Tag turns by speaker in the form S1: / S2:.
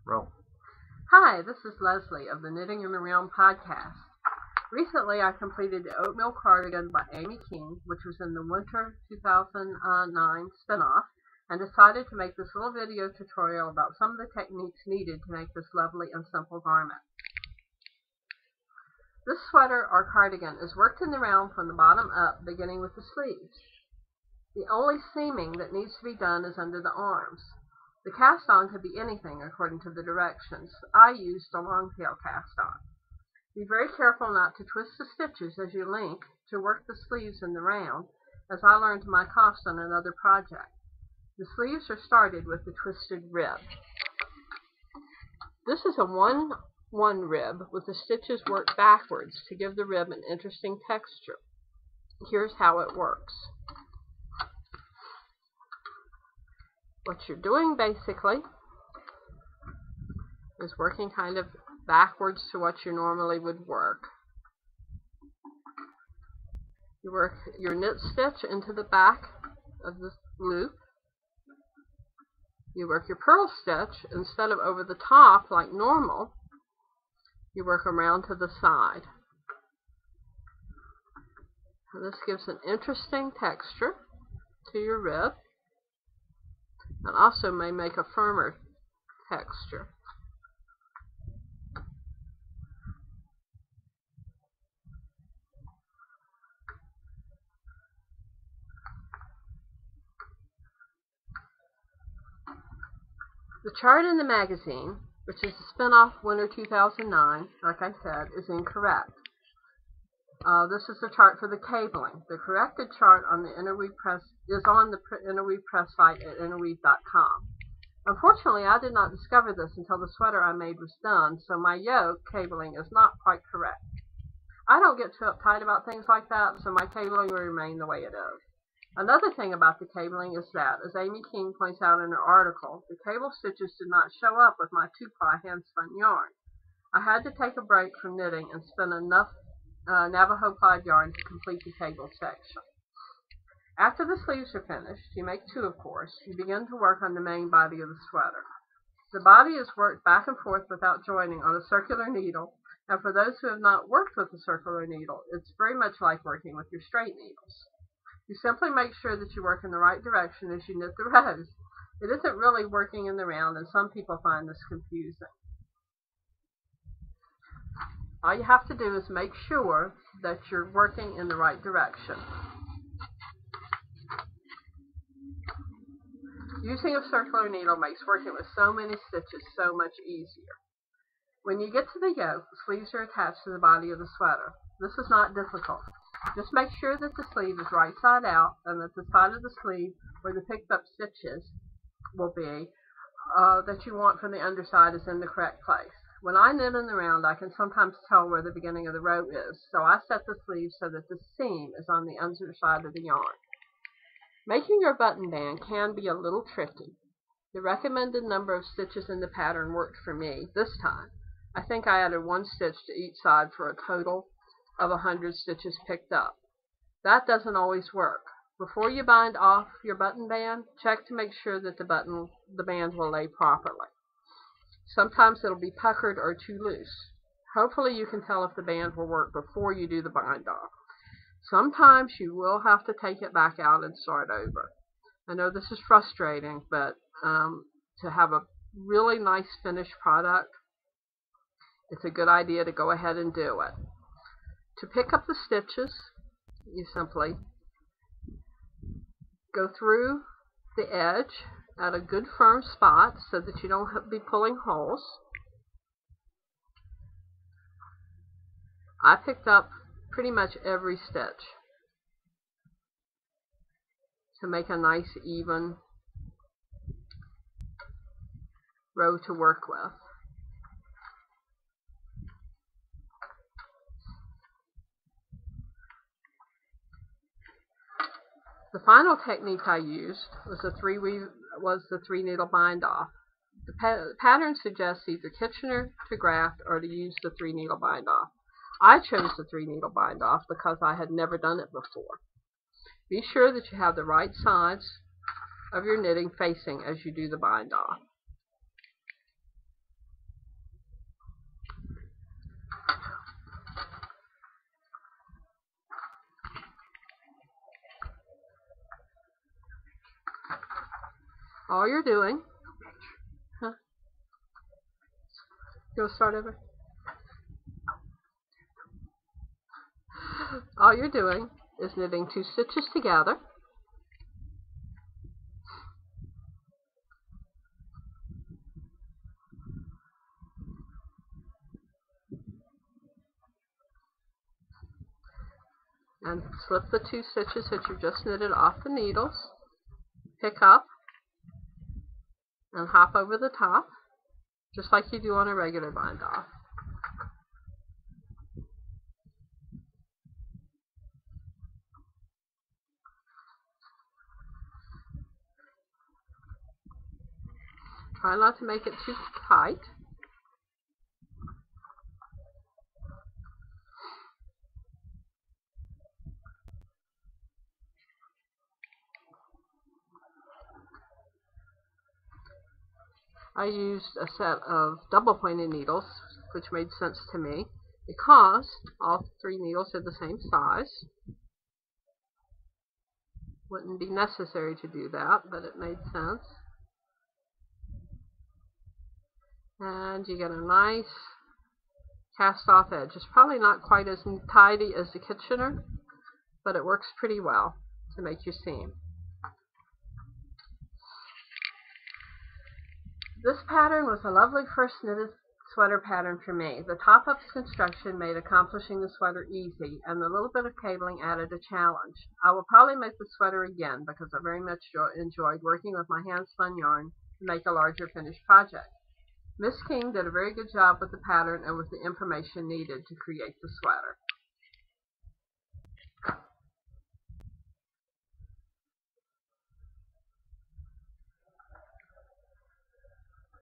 S1: Roll.
S2: Hi, this is Leslie of the Knitting in the Realm podcast. Recently, I completed the Oatmeal Cardigan by Amy King, which was in the winter 2009 spinoff, and decided to make this little video tutorial about some of the techniques needed to make this lovely and simple garment. This sweater or cardigan is worked in the round from the bottom up, beginning with the sleeves. The only seaming that needs to be done is under the arms. The cast-on could be anything according to the directions. I used a long tail cast-on. Be very careful not to twist the stitches as you link to work the sleeves in the round, as I learned to my cost on another project. The sleeves are started with the twisted rib. This is a 1-1 rib with the stitches worked backwards to give the rib an interesting texture. Here's how it works. What you're doing basically is working kind of backwards to what you normally would work. You work your knit stitch into the back of the loop. You work your purl stitch instead of over the top like normal. You work around to the side. So this gives an interesting texture to your rib, and also may make a firmer texture. The chart in the magazine, which is the spin-off Winter 2009, like I said, is incorrect. This is the chart for the cabling. The corrected chart on the Interweave Press is on the Interweave Press site at interweave.com. Unfortunately, I did not discover this until the sweater I made was done, so my yoke cabling is not quite correct. I don't get too uptight about things like that, so my cabling will remain the way it is. Another thing about the cabling is that, as Amy King points out in her article, the cable stitches did not show up with my 2-ply hand-spun yarn. I had to take a break from knitting and spin enough Navajo plaid yarn to complete the cable section. After the sleeves are finished, you make 2 of course, you begin to work on the main body of the sweater. The body is worked back and forth without joining on a circular needle, and for those who have not worked with a circular needle, it's very much like working with your straight needles. You simply make sure that you work in the right direction as you knit the rows. It isn't really working in the round, and some people find this confusing. All you have to do is make sure that you're working in the right direction. Using a circular needle makes working with so many stitches so much easier. When you get to the yoke, the sleeves are attached to the body of the sweater. This is not difficult. Just make sure that the sleeve is right side out and that the side of the sleeve where the picked up stitches will be that you want from the underside is in the correct place. When I knit in the round, I can sometimes tell where the beginning of the row is, so I set the sleeve so that the seam is on the underside of the yarn. Making your button band can be a little tricky. The recommended number of stitches in the pattern worked for me this time. I think I added 1 stitch to each side for a total of 100 stitches picked up. That doesn't always work. Before you bind off your button band, check to make sure that the band will lay properly. Sometimes it'll be puckered or too loose. Hopefully you can tell if the band will work before you do the bind off. Sometimes you will have to take it back out and start over. I know this is frustrating, but to have a really nice finished product, it's a good idea to go ahead and do it. To pick up the stitches, you simply go through the edge at a good firm spot so that you don't be pulling holes. I picked up pretty much every stitch to make a nice even row to work with. The final technique I used was the 3-needle bind off. The pattern suggests either Kitchener to graft or to use the 3-needle bind off. I chose the 3-needle bind off because I had never done it before. Be sure that you have the right sides of your knitting facing as you do the bind off. All you're doing, you'll start over. All you're doing is knitting 2 stitches together, and slip the 2 stitches that you just knitted off the needles, pick up, and hop over the top, just like you do on a regular bind off. Try not to make it too tight. I used a set of double pointed needles, which made sense to me because all 3 needles are the same size. Wouldn't be necessary to do that, but it made sense. And you get a nice cast off edge. It's probably not quite as tidy as the Kitchener, but it works pretty well to make your seam. This pattern was a lovely first knitted sweater pattern for me. The top-up construction made accomplishing the sweater easy, and the little bit of cabling added a challenge. I will probably make the sweater again because I very much enjoyed working with my hand-spun yarn to make a larger finished project. Miss King did a very good job with the pattern and with the information needed to create the sweater.